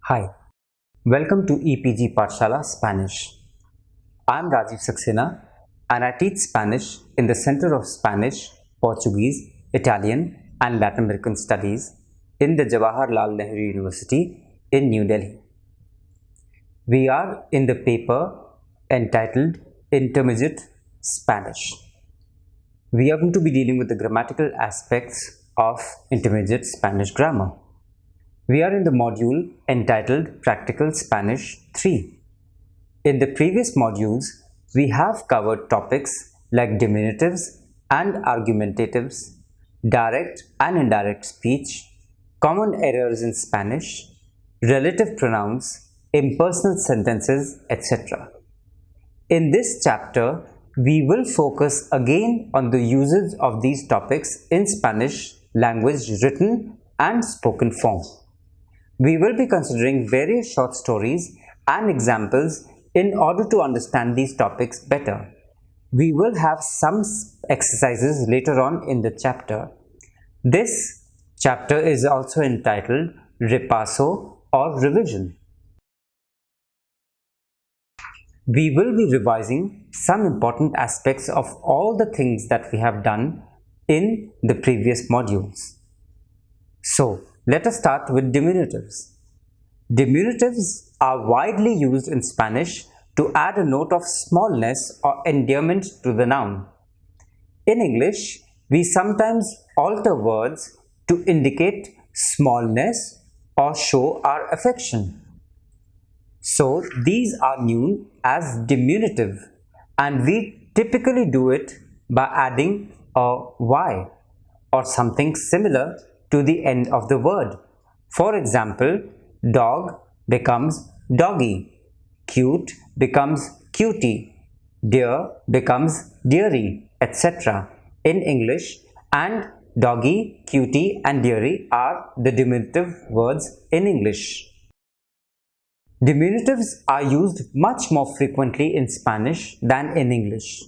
Hi, welcome to EPG Pathshala Spanish. I am Rajiv Saxena and I teach Spanish in the Center of Spanish, Portuguese, Italian and Latin American Studies in the Jawaharlal Nehru University in New Delhi. We are in the paper entitled Intermediate Spanish. We are going to be dealing with the grammatical aspects of intermediate Spanish grammar. We are in the module entitled Practical Spanish-III. In the previous modules, we have covered topics like diminutives and argumentatives, direct and indirect speech, common errors in Spanish, relative pronouns, impersonal sentences, etc. In this chapter, we will focus again on the usage of these topics in Spanish language written and spoken form. We will be considering various short stories and examples in order to understand these topics better. We will have some exercises later on in the chapter. This chapter is also entitled Repaso or Revision. We will be revising some important aspects of all the things that we have done in the previous modules. So, let us start with diminutives. Diminutives are widely used in Spanish to add a note of smallness or endearment to the noun. In English, we sometimes alter words to indicate smallness or show our affection. So, these are known as diminutive, and we typically do it by adding a y or something similar to the end of the word. For example, dog becomes doggy, cute becomes cutie, dear becomes dearie, etc. in English, and doggy, cutie and dearie are the diminutive words in English. Diminutives are used much more frequently in Spanish than in English.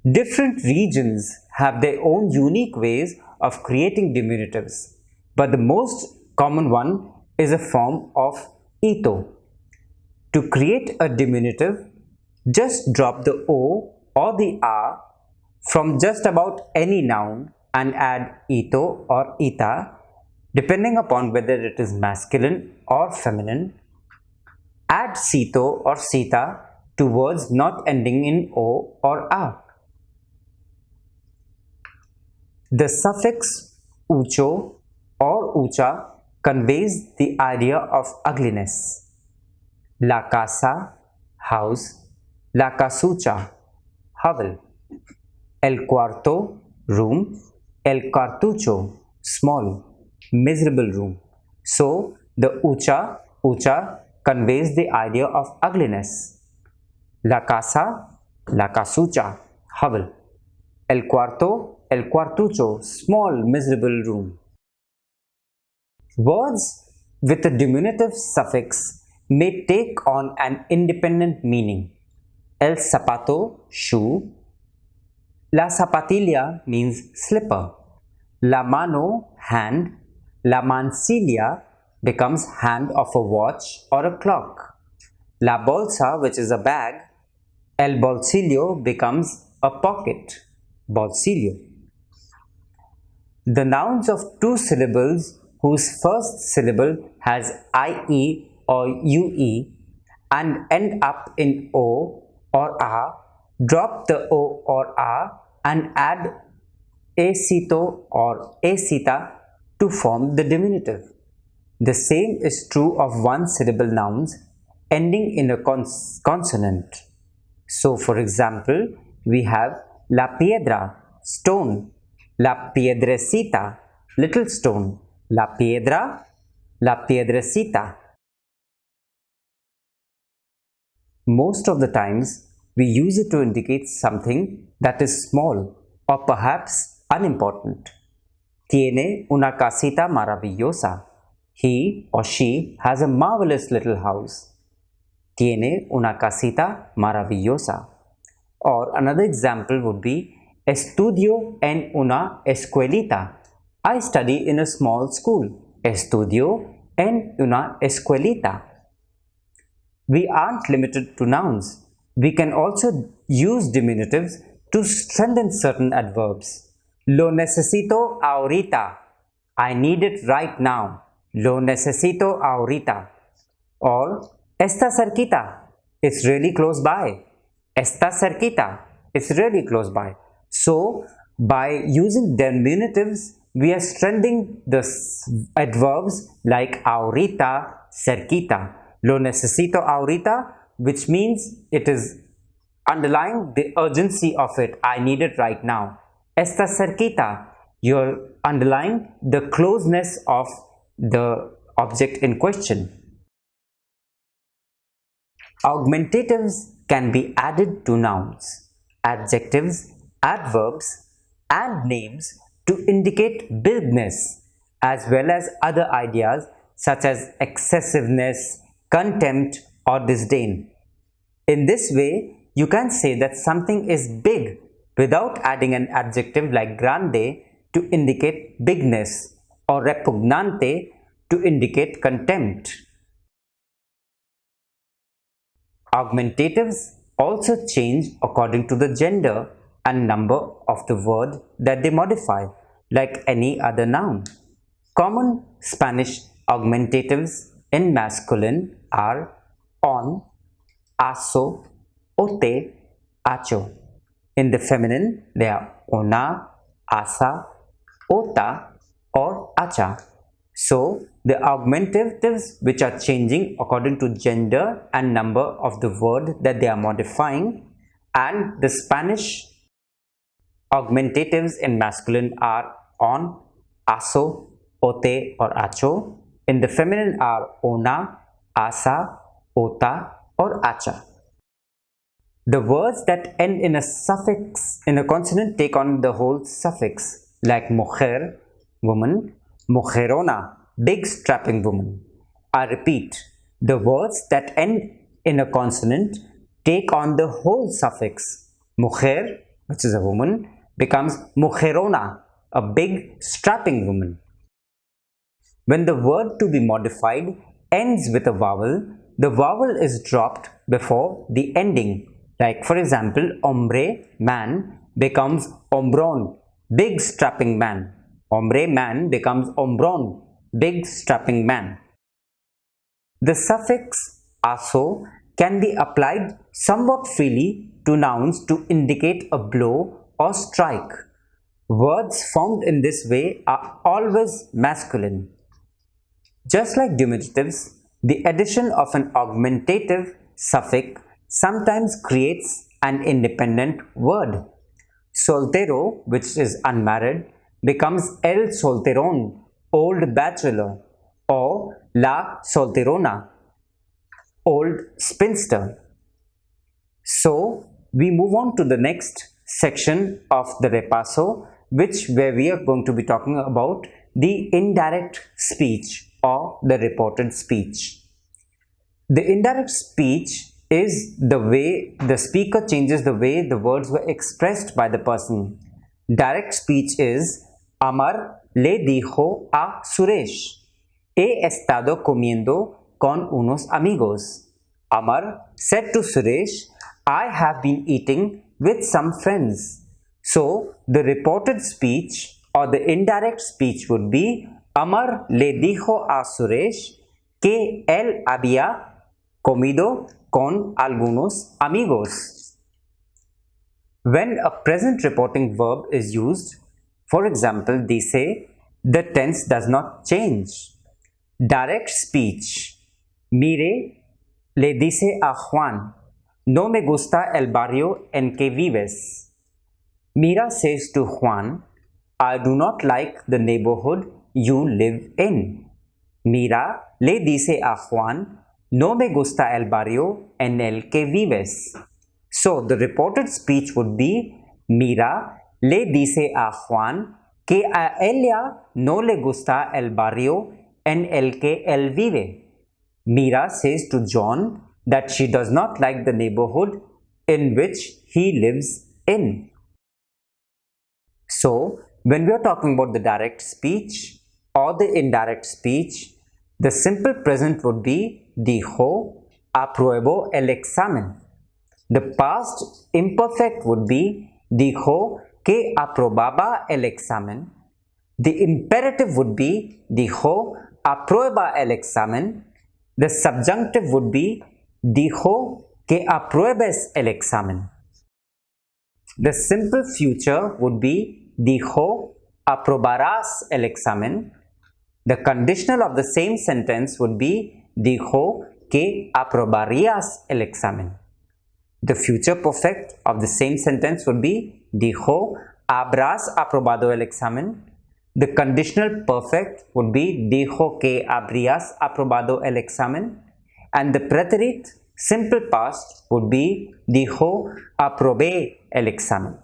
Different regions have their own unique ways of creating diminutives, but the most common one is a form of ito. To create a diminutive, just drop the o or the a from just about any noun and add ito or ita, depending upon whether it is masculine or feminine. Add sito or sita to words not ending in o or a. The suffix ucho or ucha conveys the idea of ugliness. La casa, house. La casucha, hovel. El cuarto, room. El cartucho, small, miserable room. So, the ucha conveys the idea of ugliness. La casa, la casucha, hovel. El cuarto, el cuartucho, small, miserable room. Words with a diminutive suffix may take on an independent meaning. El zapato, shoe. La zapatilla means slipper. La mano, hand. La mancilla becomes hand of a watch or a clock. La bolsa, which is a bag. El bolsillo becomes a pocket. Bolsillo. The nouns of two syllables whose first syllable has ie or ue and end up in o or a, drop the o or a and add acito or acita to form the diminutive. The same is true of one syllable nouns ending in a consonant. So, for example, we have la piedra, stone. La piedrecita, little stone. La piedra, la piedrecita. Most of the times, we use it to indicate something that is small or perhaps unimportant. Tiene una casita maravillosa. He or she has a marvelous little house. Tiene una casita maravillosa. Or another example would be Estudio en una escuelita. I study in a small school. Estudio en una escuelita. We aren't limited to nouns. We can also use diminutives to strengthen certain adverbs. Lo necesito ahorita. I need it right now. Lo necesito ahorita. Or está cerquita. It's really close by. Está cerquita. It's really close by. So, by using diminutives, we are strengthening the adverbs like ahorita, cerquita. Lo necesito ahorita, which means it is underlying the urgency of it. I need it right now. Está cerquita, you're underlying the closeness of the object in question. Augmentatives can be added to nouns, adjectives, adverbs, and names to indicate bigness, as well as other ideas such as excessiveness, contempt, or disdain. In this way, you can say that something is big without adding an adjective like grande to indicate bigness or repugnante to indicate contempt. Augmentatives also change according to the gender and number of the word that they modify, like any other noun. Common Spanish augmentatives in masculine are on, aso, ote, acho. In the feminine, they are ona, asa, ota, or acha. So, the augmentatives which are changing according to gender and number of the word that they are modifying, and the Spanish augmentatives in masculine are on, aso, ote, or acho. In the feminine are ona, asa, ota, or acha. The words that end in a suffix in a consonant take on the whole suffix, like mujer, woman, mujerona, big strapping woman. I repeat, the words that end in a consonant take on the whole suffix. Mujer, which is a woman, becomes mujerona, a big strapping woman. When the word to be modified ends with a vowel, the vowel is dropped before the ending. Like for example, hombre, man, becomes hombron, big strapping man. Hombre, man, becomes hombron, big strapping man. The suffix aso can be applied somewhat freely to nouns to indicate a blow or strike. Words formed in this way are always masculine. Just like diminutives, the addition of an augmentative suffix sometimes creates an independent word. Soltero, which is unmarried, becomes el solterón, old bachelor, or la solterona, old spinster. So, we move on to the next section of the repaso, where we are going to be talking about the indirect speech or the reported speech. The indirect speech is the way the speaker changes the way the words were expressed by the person. Direct speech is Amar le dijo a Suresh, he estado comiendo con unos amigos. Amar said to Suresh, I have been eating with some friends. So, the reported speech or the indirect speech would be Amar le dijo a Suresh que él había comido con algunos amigos. When a present reporting verb is used, for example, dice, the tense does not change. Direct speech. Mire, le dice a Juan, no me gusta el barrio en que vives. Mira says to Juan, I do not like the neighborhood you live in. Mira le dice a Juan, no me gusta el barrio en el que vives. So, the reported speech would be, Mira le dice a Juan que a ella no le gusta el barrio en el que él vive. Mira says to John that she does not like the neighborhood in which he lives in. So, when we are talking about the direct speech or the indirect speech, The simple present would be dijo, apruebo el examen. The past imperfect would be dijo que aprobaba el examen. The imperative would be dijo aprueba el examen. The subjunctive would be dijo que apruebes el examen. The simple future would be dijo aprobarás el examen. The conditional of the same sentence would be dijo que aprobarías el examen. The future perfect of the same sentence would be dijo habrás aprobado el examen. The conditional perfect would be dijo que habrías aprobado el examen. And the preterite simple past would be dijo aprobé el examen.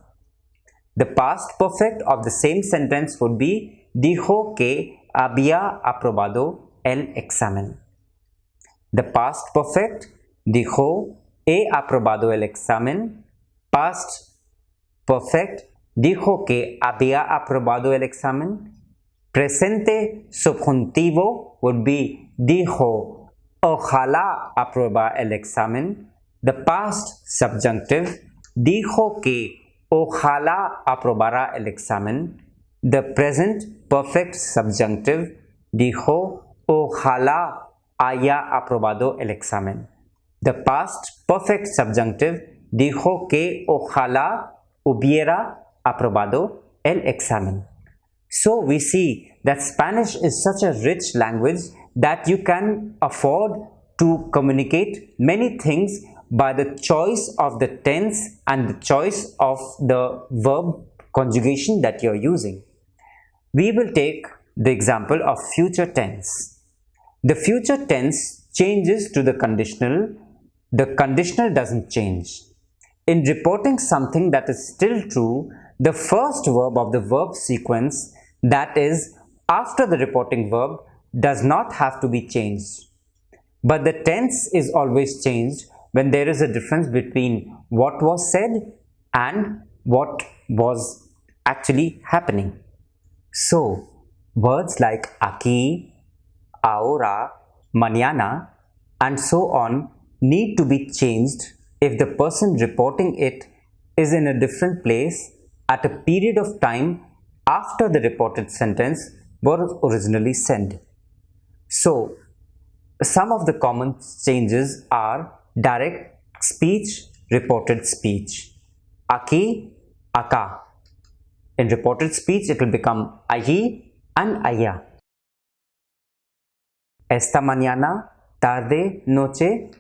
The past perfect of the same sentence would be dijo que había aprobado el examen. The past perfect dijo he aprobado el examen. Past perfect dijo que había aprobado el examen. Presente subjuntivo would be dijo ojalá aprueba el examen. The past subjunctive dijo que ojalá aprobará el examen. The present perfect subjunctive dijo ojalá haya aprobado el examen. The past perfect subjunctive dijo que ojalá hubiera aprobado el examen. So we see that Spanish is such a rich language that you can afford to communicate many things by the choice of the tense and the choice of the verb conjugation that you are using. We will take the example of future tense. The future tense changes to the conditional. The conditional doesn't change. In reporting something that is still true, the first verb of the verb sequence, that is after the reporting verb, does not have to be changed. But the tense is always changed when there is a difference between what was said and what was actually happening. So, words like aquí, ahora, mañana, and so on need to be changed if the person reporting it is in a different place at a period of time after the reported sentence was originally said. So, some of the common changes are direct speech, reported speech. Aquí, acá. In reported speech, it will become allí and allá. Esta mañana, tarde, noche.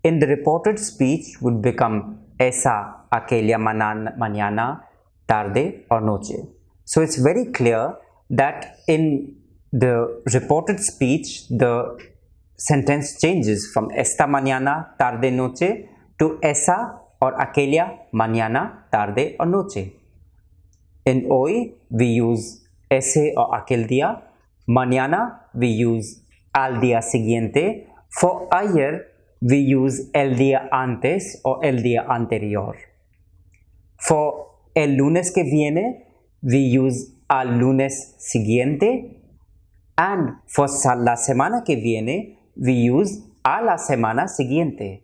In the reported speech would become esa, aquella mañana, tarde or noche. So it's very clear that in the reported speech, the sentence changes from esta mañana, tarde, noche to esa or aquella mañana, tarde or noche. In hoy, we use ese or aquel día. Mañana, we use al día siguiente. For ayer, we use el día antes or el día anterior. For el lunes que viene, we use al lunes siguiente. And for la semana que viene, we use a la semana siguiente.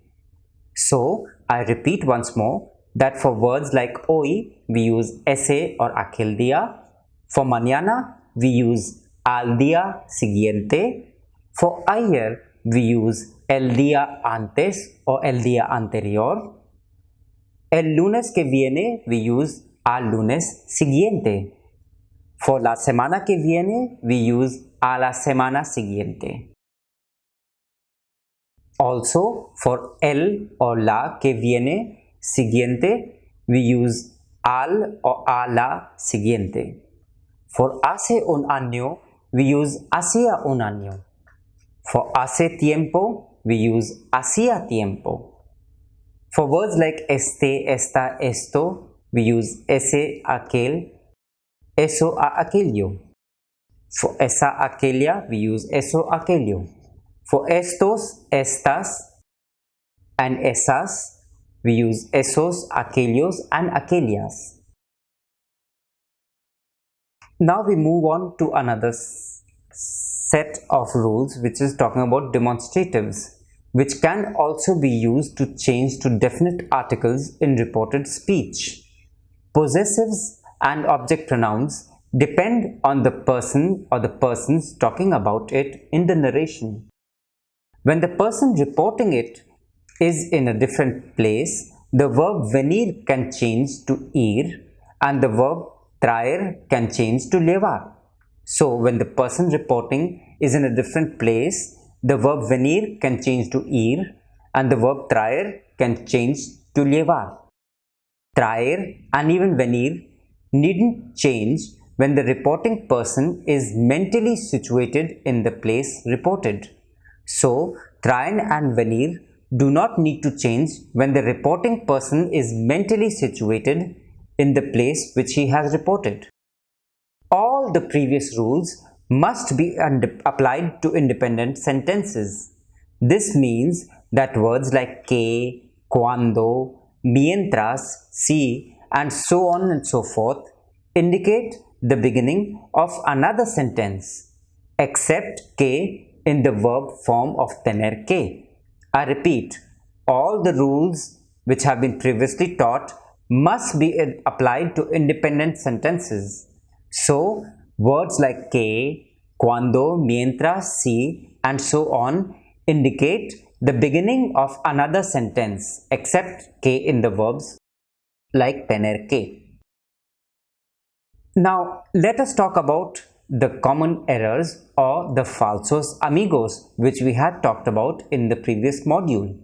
So, I repeat once more that for words like hoy, we use ese or aquel día. For mañana, we use al día siguiente. For ayer, we use el día antes o el día anterior. El lunes que viene, we use al lunes siguiente. For la semana que viene, we use a la semana siguiente. Also, for el o la que viene siguiente, we use al o a la siguiente. For hace un año, we use hacía un año. For hace tiempo, we use hacía tiempo. For words like este, esta, esto, we use ese, aquel, eso, a aquello. For esa, aquella, we use eso, aquello. For estos, estas, and esas, we use esos, aquellos, and aquellas. Now we move on to another set of rules which is talking about demonstratives, which can also be used to change to definite articles in reported speech. Possessives and object pronouns depend on the person or the persons talking about it in the narration. When the person reporting it is in a different place, the verb venir can change to ir and the verb traer can change to llevar. So, when the person reporting is in a different place, the verb venir can change to ir and the verb traer can change to llevar. Traer and even venir needn't change when the reporting person is mentally situated in the place reported. So, traen and venir do not need to change when the reporting person is mentally situated in the place which he has reported. All the previous rules must be applied to independent sentences. This means that words like que, cuando, mientras, si, and so on and so forth indicate the beginning of another sentence, except que in the verb form of tener que. I repeat, all the rules which have been previously taught must be applied to independent sentences. So, words like que, cuando, mientras, si, and so on indicate the beginning of another sentence except que in the verbs like tener que. Now, let us talk about the common errors or the falsos amigos which we had talked about in the previous module.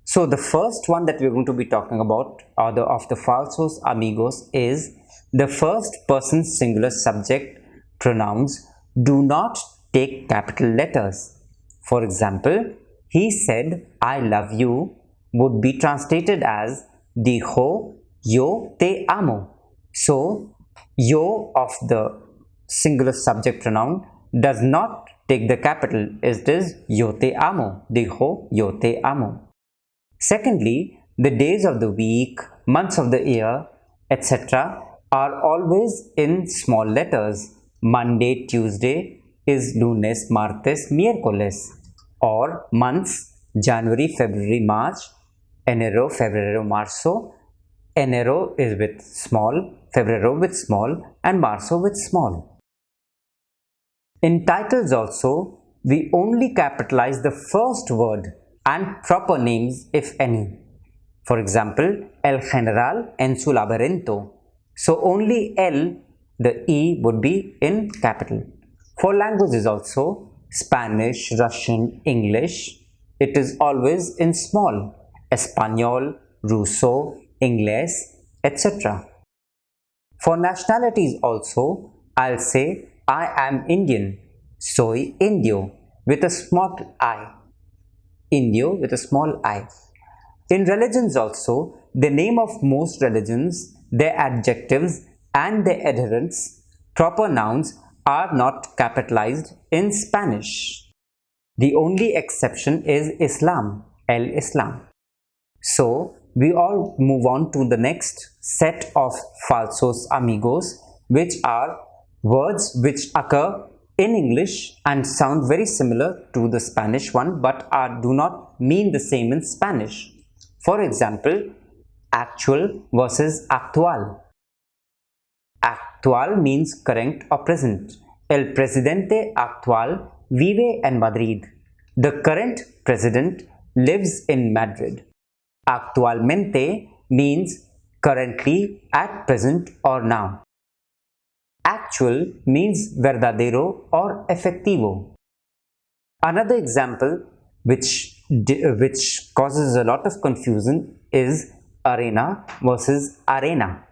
So, the first one that we are going to be talking about of the falsos amigos is the first person singular subject pronouns do not take capital letters. For example, he said, I love you would be translated as dijo yo te amo. So, yo of the singular subject pronoun does not take the capital. It is yo te amo, dijo yo te amo. Secondly, the days of the week, months of the year, etc. are always in small letters. Monday, Tuesday is lunes, martes, miércoles. Or months, January, February, March, enero, febrero, marzo. Enero is with small, febrero with small, and marzo with small. In titles also, we only capitalize the first word and proper names if any. For example, el general en su laberinto. So only el, the E would be in capital. For languages also, Spanish, Russian, English, it is always in small. Español, Ruso, Inglés, etc. For nationalities also, I'll say I am Indian, soy indio with a small I. Indio with a small I. In religions also, the name of most religions, their adjectives and their adherents, proper nouns are not capitalized in Spanish. The only exception is Islam, el Islam. So, we all move on to the next set of falsos amigos, which are words which occur in English and sound very similar to the Spanish one but do not mean the same in Spanish. For example, actual versus actual. Actual means current or present. El presidente actual vive en Madrid. The current president lives in Madrid. Actualmente means currently, at present or now. Actual means verdadero or efectivo. Another example which causes a lot of confusion is arena versus arena.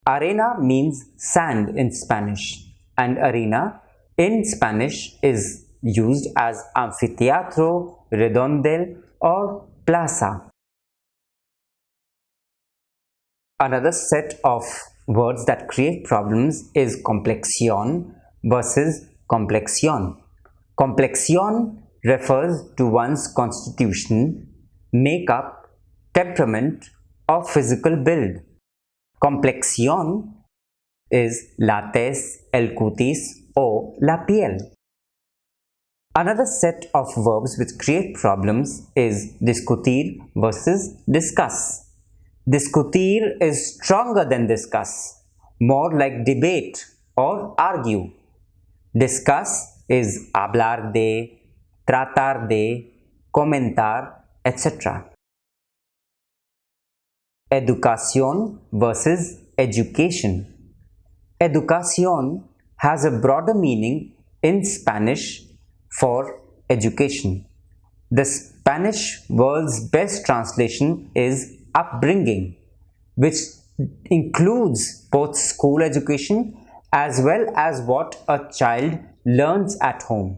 Arena means sand in Spanish and arena in Spanish is used as amphitheatro, redondel or plaza. Another set of words that create problems is complexion versus complexion. Complexion refers to one's constitution, makeup, temperament, or physical build. Complexión is la tez, el cutis o la piel. Another set of verbs which create problems is discutir versus discuss. Discutir is stronger than discuss, more like debate or argue. Discuss is hablar de, tratar de, comentar, etc. Educación versus education. Educación has a broader meaning in Spanish for education. The Spanish word's best translation is upbringing, which includes both school education as well as what a child learns at home.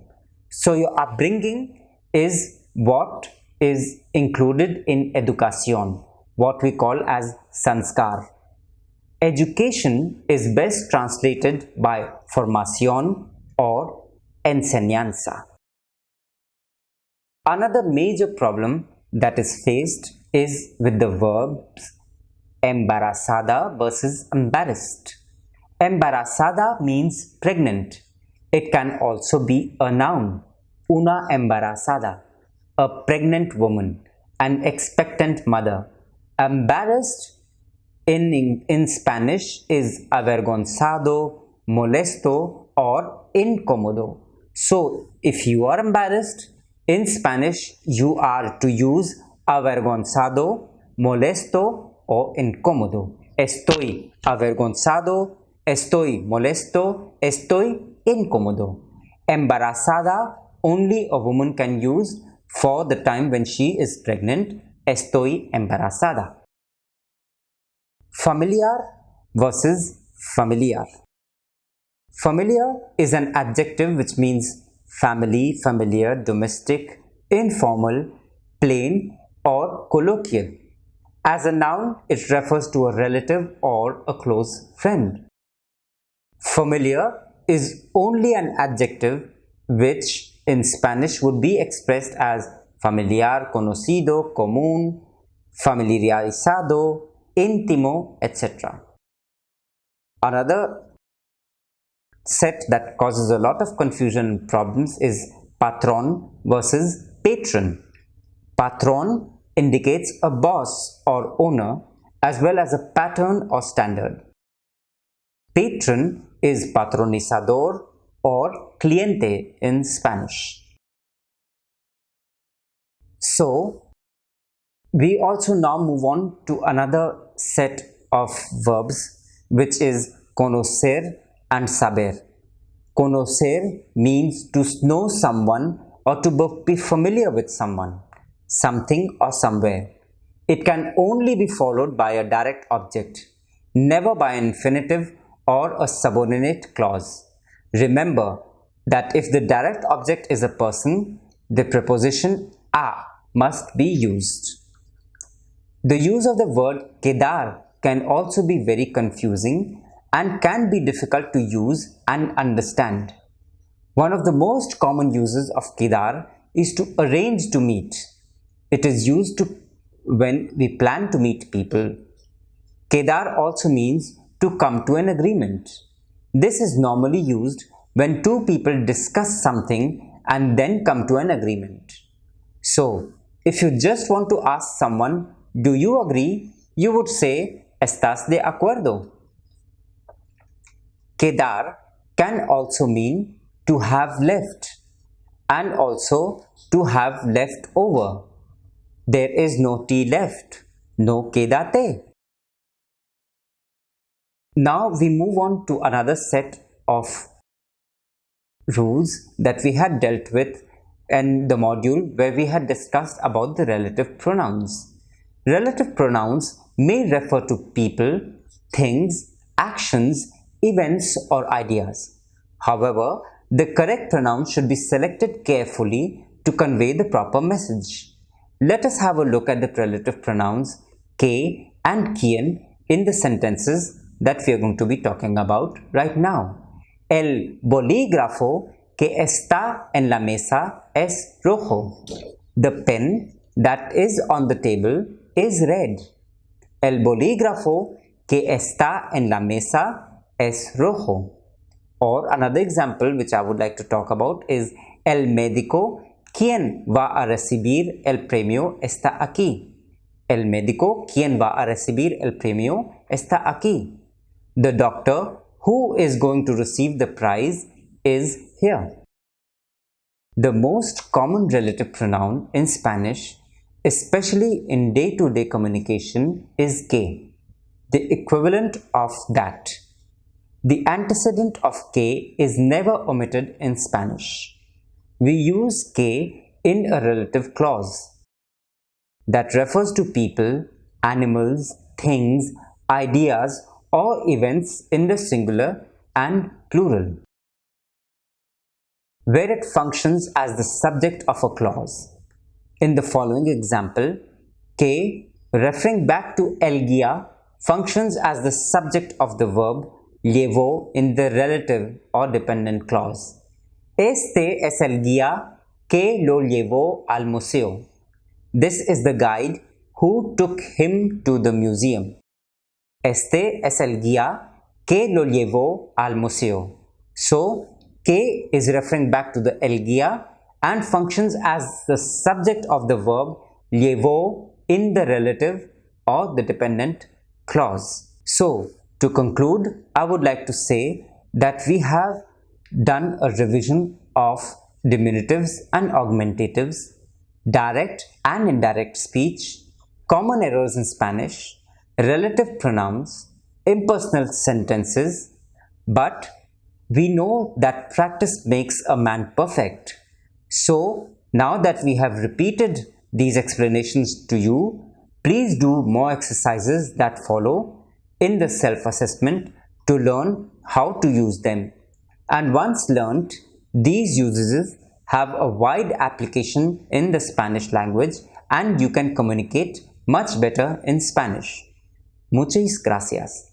So your upbringing is what is included in educación, what we call as sanskar. Education is best translated by formación or enseñanza. Another major problem that is faced is with the verbs embarazada versus embarrassed. Embarazada means pregnant. It can also be a noun, una embarazada, a pregnant woman, an expectant mother. Embarrassed in Spanish is avergonzado, molesto, or incómodo. So, if you are embarrassed, in Spanish you are to use avergonzado, molesto, or incómodo. Estoy avergonzado, estoy molesto, estoy incómodo. Embarazada, only a woman can use for the time when she is pregnant. Estoy embarazada. Familiar versus familiar. Familiar is an adjective which means family, familiar, domestic, informal, plain, or colloquial. As a noun, it refers to a relative or a close friend. Familiar is only an adjective which in Spanish would be expressed as familiar, conocido, común, familiarizado, íntimo, etc. Another set that causes a lot of confusion and problems is patron versus patron. Patron indicates a boss or owner as well as a pattern or standard. Patron is patronizador or cliente in Spanish. So, we also now move on to another set of verbs which is conocer and saber. Conocer means to know someone or to be familiar with someone, something or somewhere. It can only be followed by a direct object, never by an infinitive or a subordinate clause. Remember that if the direct object is a person, the preposition a must be used. The use of the word quedar can also be very confusing and can be difficult to use and understand. One of the most common uses of quedar is to arrange to meet. It is used when we plan to meet people. Quedar also means to come to an agreement. This is normally used when two people discuss something and then come to an agreement. So, if you just want to ask someone, do you agree? You would say, ¿Estás de acuerdo? Quedar can also mean to have left and also to have left over. There is no tea left, no quédate. Now we move on to another set of rules that we had dealt with in the module where we had discussed about the relative pronouns. Relative pronouns may refer to people, things, actions, events, or ideas. However, the correct pronoun should be selected carefully to convey the proper message. Let us have a look at the relative pronouns que and quien in the sentences that we are going to be talking about right now. El bolígrafo que está en la mesa es rojo. The pen that is on the table is red. El bolígrafo que está en la mesa es rojo. Or another example which I would like to talk about is El médico, ¿quién va a recibir el premio está aquí? El médico, ¿quién va a recibir el premio está aquí? The doctor, who is going to receive the prize, is here. The most common relative pronoun in Spanish, especially in day-to-day communication, is que, the equivalent of that. The antecedent of que is never omitted in Spanish. We use que in a relative clause that refers to people, animals, things, ideas, or events in the singular and plural, where it functions as the subject of a clause. In the following example, que, referring back to el guía, functions as the subject of the verb llevó in the relative or dependent clause. Este es el guía que lo llevó al museo. This is the guide who took him to the museum. Este es el guía que lo llevó al museo. So, que is referring back to the el guía and functions as the subject of the verb llevó in the relative or the dependent clause. So, to conclude, I would like to say that we have done a revision of diminutives and augmentatives, direct and indirect speech, common errors in Spanish, relative pronouns, impersonal sentences, but we know that practice makes a man perfect. So, now that we have repeated these explanations to you, please do more exercises that follow in the self-assessment to learn how to use them. And once learnt, these usages have a wide application in the Spanish language and you can communicate much better in Spanish. Muchas gracias.